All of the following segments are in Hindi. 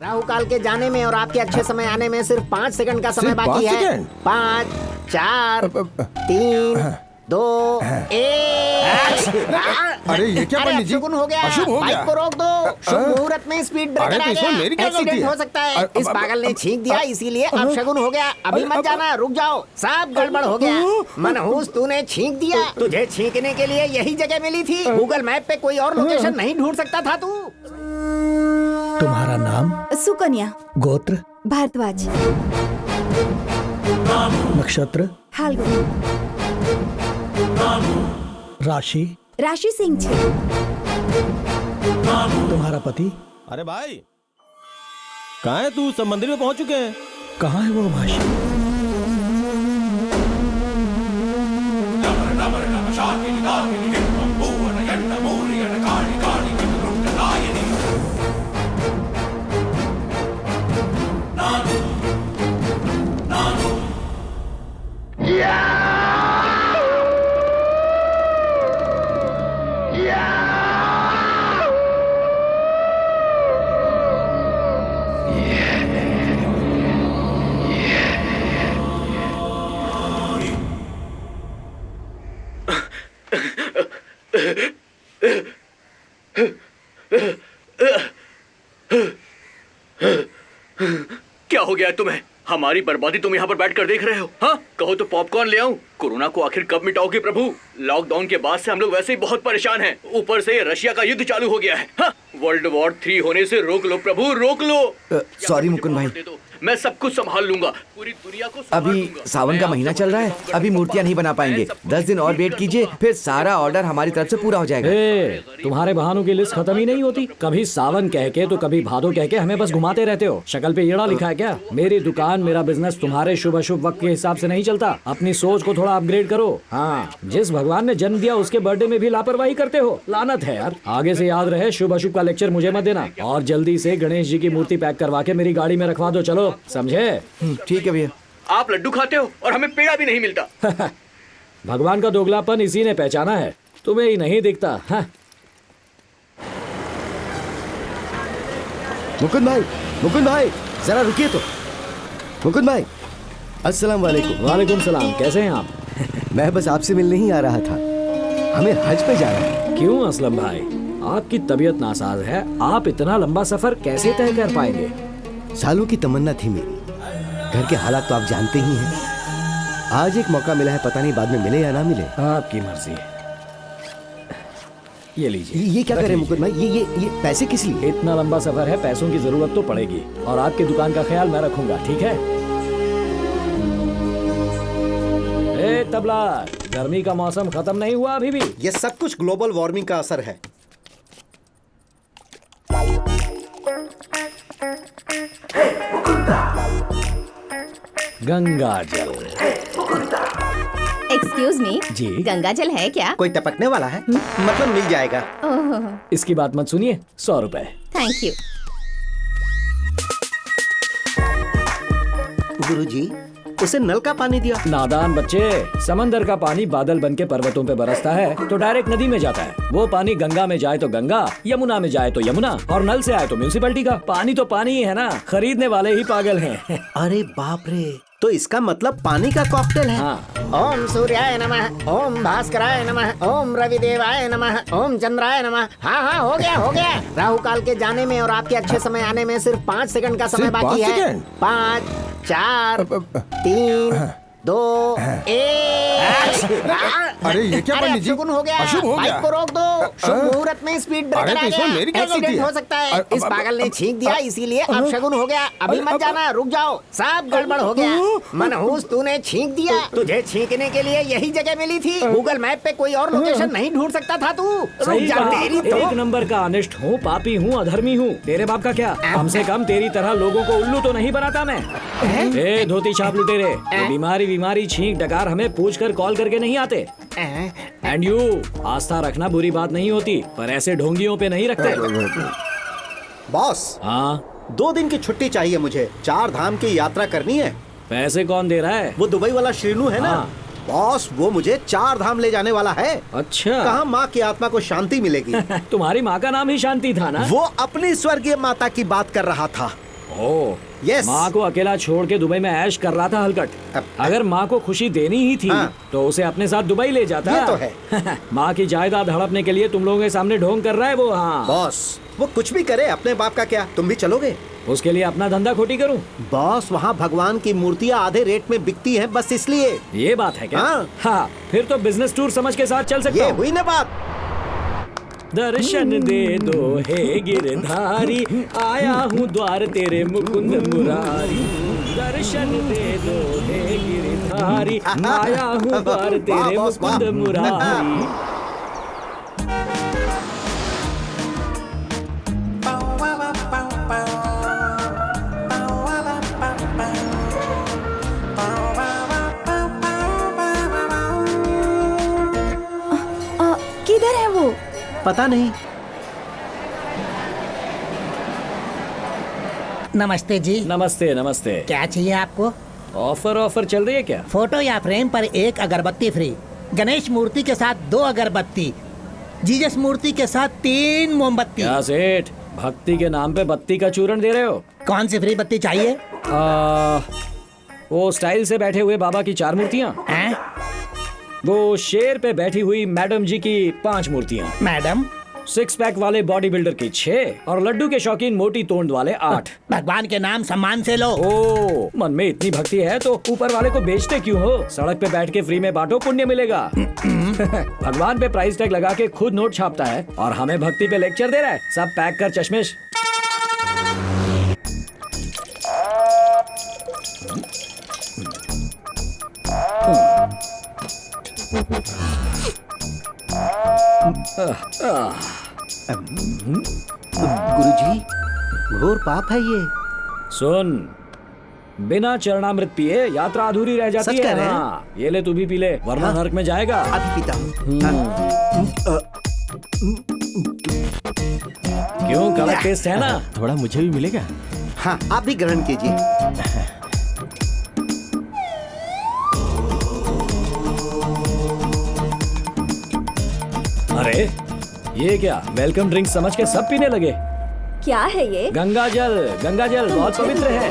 राहु काल के जाने में और आपके अच्छे समय आने में सिर्फ 5 सेकंड का समय बाकी है। 5, 4, 3, 2, 1। अरे ये क्या पंडित जी? अशुभ हो गया। अशुभ हो बाइक गया। को रोक दो। शुभ मुहूर्त में स्पीड ब्रेकर आ इसमें मेरी गया। क्या गलती एक्सीडेंट है? हो सकता है। इस पागल ने छींक दिया, इसीलिए अपशगुन हो गया। अभी मत जाना, रुक जाओ। सब गड़बड़ हो गया। मनहूस, तूने छींक दिया। तुझे छींकने के लिए यही जगह मिली थी। गूगल मैप पे कोई और लोकेशन नहीं ढूंढ सकता था तू। तुम्हारा नाम? सुकन्या। गोत्र? भारद्वाज। नक्षत्र? फाल्गुन। राशि? राशि सिंह छे। तुम्हारा पति? अरे भाई कहाँ है तू? सब मंदिर में पहुंच चुके हैं। कहाँ है वो भाषी? क्या हो गया तुम्हें? हमारी बर्बादी तुम यहाँ पर बैठकर देख रहे हो? हाँ, कहो तो पॉपकॉर्न ले आऊं। कोरोना को आखिर कब मिटाओगे प्रभु? लॉकडाउन के बाद से हम लोग वैसे ही बहुत परेशान हैं। ऊपर से रशिया का युद्ध चालू हो गया है। हाँ, वर्ल्ड वॉर 3 होने से रोक लो प्रभु, रोक लो। सॉरी मुकुंद भाई, मैं सब कुछ संभाल लूंगा। पूरी दुनिया को संभाल अभी लूंगा। सावन का मैं महीना आप चल रहा है, सबको अभी मूर्तियां नहीं बना पाएंगे। 10 दिन और वेट कीजिए, फिर सारा ऑर्डर हमारी तरफ से पूरा हो जाएगा। तुम्हारे बहानों की लिस्ट खत्म ही नहीं होती। कभी सावन कह के तो कभी भादो कह के हमें बस घुमाते रहते हो। शक्ल पे येड़ा लिखा है क्या? मेरी दुकान, मेरा बिजनेस तुम्हारे शुभ अशुभ वक्त के हिसाब से नहीं चलता। अपनी सोच को थोड़ा अपग्रेड करो। हाँ, जिस भगवान ने जन्म दिया उसके बर्थडे में भी लापरवाही करते हो। लानत है यार। आगे से याद रहे, शुभ अशुभ का लेक्चर मुझे मत देना। और जल्दी से गणेश जी की मूर्ति पैक करवा के मेरी गाड़ी में रखवा दो। चलो, समझे? ठीक है भैया। आप लड्डू खाते हो और हमें पेड़ा भी नहीं मिलता। भगवान का दोगलापन इसी ने पहचाना है, तुम्हें ही नहीं दिखता। हाँ। मुकुंद भाई जरा रुकिए तो। मुकुंद भाई, अस्सलाम वालेकुम। वालेकुम सलाम, कैसे हैं आप? मैं बस आपसे मिलने ही आ रहा था। हमें हज पे जाना है। क्यों असलम भाई, आपकी तबीयत नासाज है। आप इतना लंबा सफर कैसे तय कर पाएंगे? सालों की तमन्ना थी मेरी। घर के हालात तो आप जानते ही हैं। आज एक मौका मिला है, पता नहीं बाद में मिले या ना मिले। आपकी मर्जी। ये लीजिए। ये क्या कर रहे हैं मुकुंद भाई? ये पैसे किस लिए? इतना लंबा सफर है, पैसों की जरूरत तो पड़ेगी। और आपकी दुकान का ख्याल मैं रखूंगा, ठीक है? ए तबला, गर्मी का मौसम खत्म नहीं हुआ अभी भी। ये सब कुछ ग्लोबल वार्मिंग का असर है। गंगा जल। एक्सक्यूज मी जी? गंगा जल है क्या? कोई टपकने वाला है? मतलब मिल जाएगा। ओह, इसकी बात मत सुनिए। 100 रुपए। Thank you. गुरुजी, उसे नल का पानी दिया। नादान बच्चे, समंदर का पानी बादल बन के पर्वतों पे बरसता है तो डायरेक्ट नदी में जाता है। वो पानी गंगा में जाए तो गंगा, यमुना में जाए तो यमुना, और नल से आए तो म्यूनिसिपैलिटी का। पानी तो पानी ही है ना, खरीदने वाले ही पागल हैं। अरे बाप रे, तो इसका मतलब पानी का कॉकटेल है। हाँ। ओम सूर्याय नमः, ओम भास्कराय नमः, ओम रविदेवाय नमः, ओम चंद्राय नमः। हाँ हाँ, हो गया हो गया। राहु काल के जाने में और आपके अच्छे समय आने में सिर्फ 5 सेकंड का समय सिर्फ बाकी 5 है। सेकंड? 5, 4, 3, 2, 1। अरे ये क्या पंडित जी? अपशगुन हो गया। अशुभ हो बाइक गया। को रोक दो। शुभ मुहूर्त में स्पीड ब्रेकर अरे आ तो इसमें गया। मेरी क्या गलती एक्सीडेंट है? हो सकता है। इस पागल ने छींक दिया, इसीलिए अपशगुन हो गया। अभी मत जाना, रुक जाओ। सब गड़बड़ हो गया। मनहूस, तूने छींक दिया। तुझे छींकने के लिए यही जगह मिली थी। गूगल मैप पे कोई और लोकेशन नहीं ढूंढ सकता था तू। सही रुक जा कहा। तेरी एक तो। नंबर का अनिष्ट हूँ, पापी हूँ, अधर्मी हूँ। तेरे बाप का क्या? कम से कम तेरी तरह लोगों को उल्लू तो नहीं बनाता मैं। ए धोती छाप लुटेरे, ये बीमारी छींक डकार हमें पूछ कर कॉल करके नहीं आते। एंड यू, आस्था रखना बुरी बात नहीं होती, पर ऐसे ढोंगियों पे नहीं रखते। बॉस, हाँ, 2 दिन की छुट्टी चाहिए मुझे। 4 धाम की यात्रा करनी है। पैसे कौन दे रहा है? वो दुबई वाला श्रीनू है ना? हाँ। बॉस, वो मुझे 4 धाम ले जाने वाला है। अच्छा। कहाँ माँ की आत्मा को शांति मिलेगी। तुम्हारी माँ का नाम ही शांति था ना? वो अपनी स्वर्गीय माता की बात कर रहा था। ओ Yes. माँ को अकेला छोड़ के दुबई में ऐश कर रहा था हलकट। अगर माँ को खुशी देनी ही थी हाँ। तो उसे अपने साथ दुबई ले जाता। ये तो है। माँ की जायदाद हड़पने के लिए तुम लोगों के सामने ढोंग कर रहा है वो। हाँ, बॉस वो कुछ भी करे, अपने बाप का क्या, तुम भी चलोगे? उसके लिए अपना धंधा खोटी करूँ? बॉस वहाँ भगवान की मूर्तियाँ आधे रेट में बिकती हैं, बस इसलिए। ये बात है क्या? हाँ। हाँ, फिर तो बिजनेस टूर समझ के साथ चल सकता ये हूँ। हुई ना बात। दर्शन दे दो हे गिरधारी, आया हूँ द्वार तेरे मुकुंद मुरारी। दर्शन दे दो हे गिरधारी, आया हूँ द्वार तेरे वाह, बॉस, मुकुंद वाह। मुरारी। किधर है वो? पता नहीं। नमस्ते जी। नमस्ते नमस्ते। क्या चाहिए आपको? ऑफर चल रही है क्या? फोटो या फ्रेम पर 1 अगरबत्ती फ्री, गणेश मूर्ति के साथ 2 अगरबत्ती, जीसस मूर्ति के साथ 3 मोमबत्ती। क्या सेठ, भक्ति के नाम पे बत्ती का चूरण दे रहे हो? कौन सी फ्री बत्ती चाहिए? वो स्टाइल से बैठे हुए बाबा की 4 मूर्तियाँ, हैं? वो शेर पे बैठी हुई मैडम जी की 5 मूर्तियाँ, मैडम 6 पैक वाले बॉडी बिल्डर की 6 और लड्डू के शौकीन मोटी तोंद वाले 8। भगवान के नाम सम्मान से लो। ओ, मन में इतनी भक्ति है तो ऊपर वाले को बेचते क्यों हो? सड़क पे बैठ के फ्री में बांटो, पुण्य मिलेगा। भगवान पे प्राइस टैग लगा के खुद नोट छापता है और हमें भक्ति पे लेक्चर दे रहा है। सब पैक कर चश्मिश। गुरुजी, घोर पाप है ये। सुन, बिना चरणामृत पिए यात्रा अधूरी रह जाती सच है। कह रहे हैं? हाँ, ये ले, तू भी पी ले, वरना नरक में जाएगा। अभी पीता हूँ। क्यों, कड़क टेस्ट है ना? थोड़ा मुझे भी मिलेगा? हाँ, आप भी ग्रहण कीजिए। अरे ये क्या, वेलकम ड्रिंक समझ के सब पीने लगे। क्या है ये? गंगा जल बहुत पवित्र है।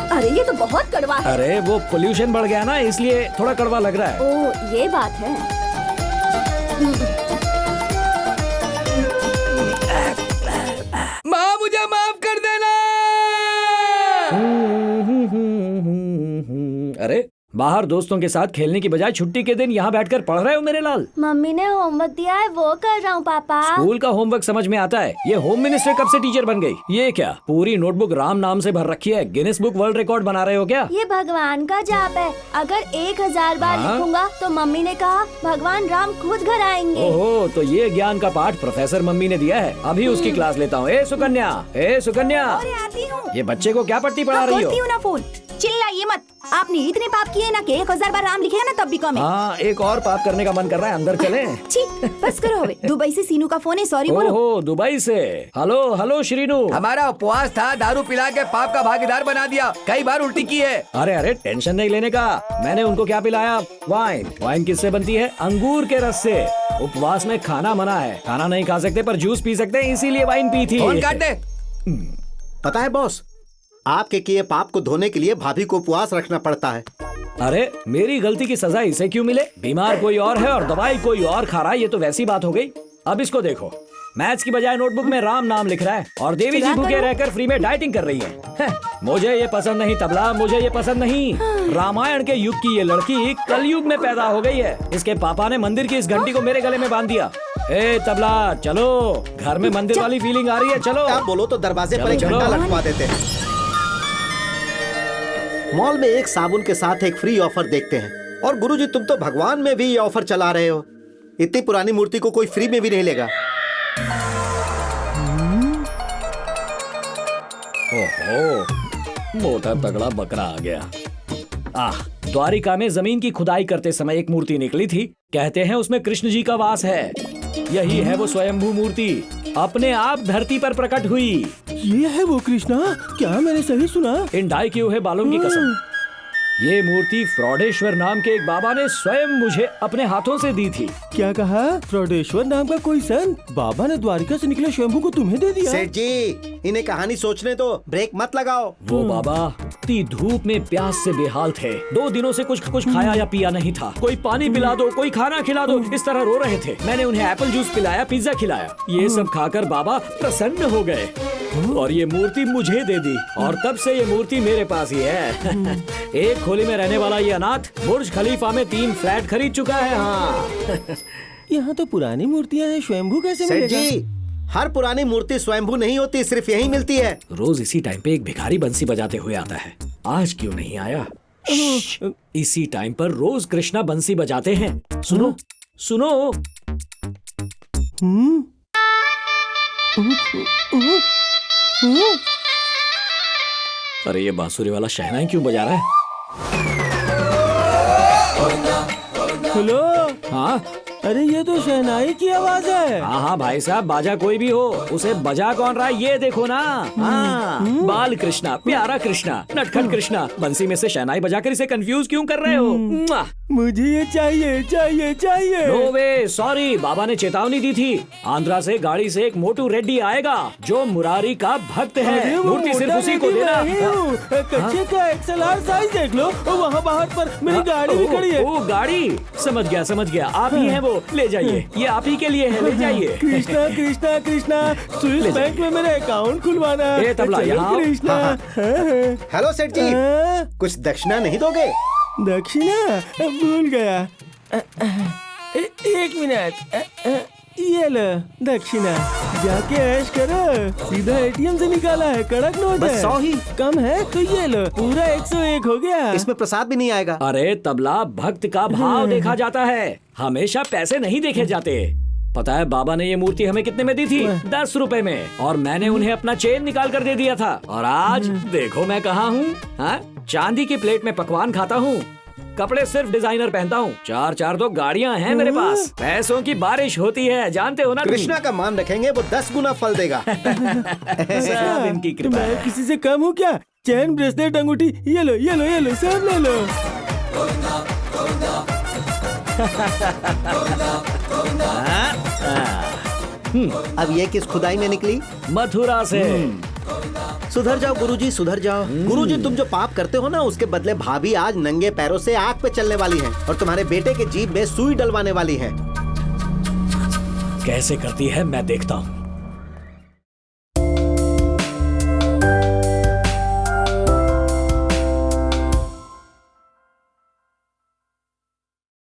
अरे ये तो बहुत कड़वा है। अरे वो पोल्यूशन बढ़ गया ना, इसलिए थोड़ा कड़वा लग रहा है। ओ, ये बात है। माँ मुझे माफ कर देना। अरे बाहर दोस्तों के साथ खेलने की बजाय छुट्टी के दिन यहाँ बैठकर पढ़ रहे हो मेरे लाल? मम्मी ने होमवर्क दिया है वो कर रहा हूँ पापा। स्कूल का होमवर्क समझ में आता है, ये होम मिनिस्टर कब से टीचर बन गई? ये क्या पूरी नोटबुक राम नाम से भर रखी है? गिनीज बुक वर्ल्ड रिकॉर्ड बना रहे हो क्या? ये भगवान का जाप है, अगर 1000 बार हाँ? लिखूंगा तो मम्मी ने कहा भगवान राम खुद घर आएंगे। ओहो, तो ये ज्ञान का पाठ प्रोफेसर मम्मी ने दिया है। अभी उसकी क्लास लेता हूँ। ए सुकन्या, अरे आती हूँ। ये बच्चे को क्या पट्टी पढ़ा रही खोलती हो? हूँ ना फोन। चिल्लाइए मत, आपने इतने पाप किए ना कि 1000 बार राम लिखेगा ना तब भी कम है। हाँ, एक और पाप करने का मन कर रहा है, अंदर चलें? छी, बस करो हवे। दुबई से सीनू का फोन है, सॉरी बोलो। ओहो, दुबई से। हेलो श्रीनू। हमारा उपवास था, दारू पिला के पाप का भागीदार बना दिया, कई बार उल्टी की है। अरे टेंशन नहीं लेने का, मैंने उनको क्या पिलाया? वाइन किससे बनती है? अंगूर के रस से। उपवास में खाना मना है, खाना नहीं खा सकते पर जूस पी सकते हैं, इसीलिए वाइन पी थी। फोन काट दे। पता है बॉस, आपके किए पाप को धोने के लिए भाभी को उपवास रखना पड़ता है। अरे मेरी गलती की सजा इसे क्यों मिले? बीमार कोई और है और दवाई कोई और खा रहा है, ये तो वैसी बात हो गई। अब इसको देखो, मैथ्स की बजाय नोटबुक में राम नाम लिख रहा है और देवी जी भूखे रहकर फ्री में डाइटिंग कर रही है। मुझे ये पसंद नहीं तबला, मुझे ये पसंद नहीं। रामायण के युग की ये लड़की कलयुग में पैदा हो गई है। इसके पापा ने मंदिर की इस घंटी को मेरे गले में बांध दिया। ए तबला, चलो, घर में मंदिर वाली फीलिंग आ रही है, चलो। आप बोलो तो दरवाजे पर एक चलो। घंटा लटकवा देते हैं। मॉल में एक साबुन के साथ एक फ्री ऑफर देखते हैं, और गुरुजी तुम तो भगवान में भी ये ऑफर चला रहे हो। इतनी पुरानी मूर्ति को कोई फ्री में भी नहीं लेगा। ओहो, मोटा तगड़ा बकरा आ गया। द्वारिका में जमीन की खुदाई करते समय एक मूर्ति निकली थी। कहते हैं उसमें कृष्ण जी का वास है। यही है वो स्वयंभू मूर्ति, अपने आप धरती पर प्रकट हुई। ये है वो कृष्णा? क्या मैंने सही सुना? इन डाई किए हुए बालों की कसम, ये मूर्ति फ्रॉडेश्वर नाम के एक बाबा ने स्वयं मुझे अपने हाथों से दी थी। क्या कहा? फ्रॉडेश्वर नाम का कोई संत बाबा ने द्वारिका से निकले शंभू को तुम्हें दे दिया? सेठ जी, इन्हें कहानी सोचने दो, ब्रेक मत लगाओ। वो बाबा इतनी धूप में प्यास से बेहाल थे। 2 दिनों से कुछ खाया या पिया नहीं था। कोई पानी पिला दो, कोई खाना खिला दो, इस तरह रो रहे थे। मैंने उन्हें एप्पल जूस पिलाया, पिज्जा खिलाया। ये सब खाकर बाबा प्रसन्न हो गए और ये मूर्ति मुझे दे दी। और तब से ये मूर्ति मेरे पास ही है। एक खोली में रहने वाला ये अनाथ बुर्ज खलीफा में 3 फ्लैट खरीद चुका है। हाँ। यहाँ तो पुरानी मूर्तियाँ हैं, स्वयंभू कैसे सेठ मिलेगा? जी, हर पुरानी मूर्ति स्वयंभू नहीं होती, सिर्फ यही मिलती है। रोज इसी टाइम पे एक भिखारी बंसी बजाते हुए आता है। आज क्यों नहीं आया? इसी टाइम पर रोज कृष्णा बंसी बजाते हैं। सुनो सुनो। अरे ये बांसुरी वाला शहनाई क्यों बजा रहा है? हेलो। हाँ अरे ये तो शहनाई की आवाज है। हाँ भाई साहब, बाजा कोई भी हो, उसे बजा कौन रहा है ये देखो ना। हाँ, बाल कृष्णा, प्यारा कृष्णा, नटखट कृष्णा, बंसी में से शहनाई बजाकर इसे कंफ्यूज क्यों कर रहे हो? मुझे ये चाहिए चाहिए चाहिए। नो वे, सॉरी, बाबा ने चेतावनी दी थी। आंध्रा से गाड़ी से एक मोटू रेड्डी आएगा जो मुरारी का भक्त है। मूर्ति सिर्फ उसी को देना। कच्चे का XLR साइज देख लो, वहाँ बाहर पर मेरी गाड़ी भी खड़ी है। ओ गाड़ी, समझ गया, आप ही हैं वो, ले जाइए, ये आप ही के लिए है, ले जाइए। कृष्णा कृष्णा कृष्णा, स्विस बैंक में मेरा अकाउंट खुलवाना है। तबला यहाँ। कृष्णा। हेलो सेठ जी, कुछ दक्षिणा नहीं दोगे? दक्षिणा भूल गया। 1 मिनट, ये लो दक्षिणा, जाके ऐश करो। सीधा ATM से निकाला है, कड़क नोट बस है। 100 ही कम है तो ये लो, पूरा 101 हो गया। इसमें प्रसाद भी नहीं आएगा। अरे तबला, भक्त का भाव देखा जाता है, हमेशा पैसे नहीं देखे जाते। पता है बाबा ने ये मूर्ति हमें कितने में दी थी? 10 रुपए में। और मैंने उन्हें अपना चेन निकाल कर दे दिया था। और आज देखो मैं कहाँ हूँ। हाँ, चांदी की प्लेट में पकवान खाता हूँ, कपड़े सिर्फ डिजाइनर पहनता हूँ, 4 तो गाड़ियाँ हैं मेरे पास, पैसों की बारिश होती है, जानते हो ना। कृष्णा का मान रखेंगे, वो 10 गुना फल देगा। सब इनकी कृपा है। मैं किसी से कम हूँ क्या? चैन, ब्रेसलेट, अंगूठी, ये लो ये लो ये लो, सब ले लो। अब ये किस खुदाई में निकली? मथुरा से। सुधर जाओ गुरुजी, सुधर जाओ। गुरुजी, तुम जो पाप करते हो ना, उसके बदले भाभी आज नंगे पैरों से आग पे चलने वाली है और तुम्हारे बेटे के जीभ में सुई डलवाने वाली है। कैसे करती है मैं देखता हूँ।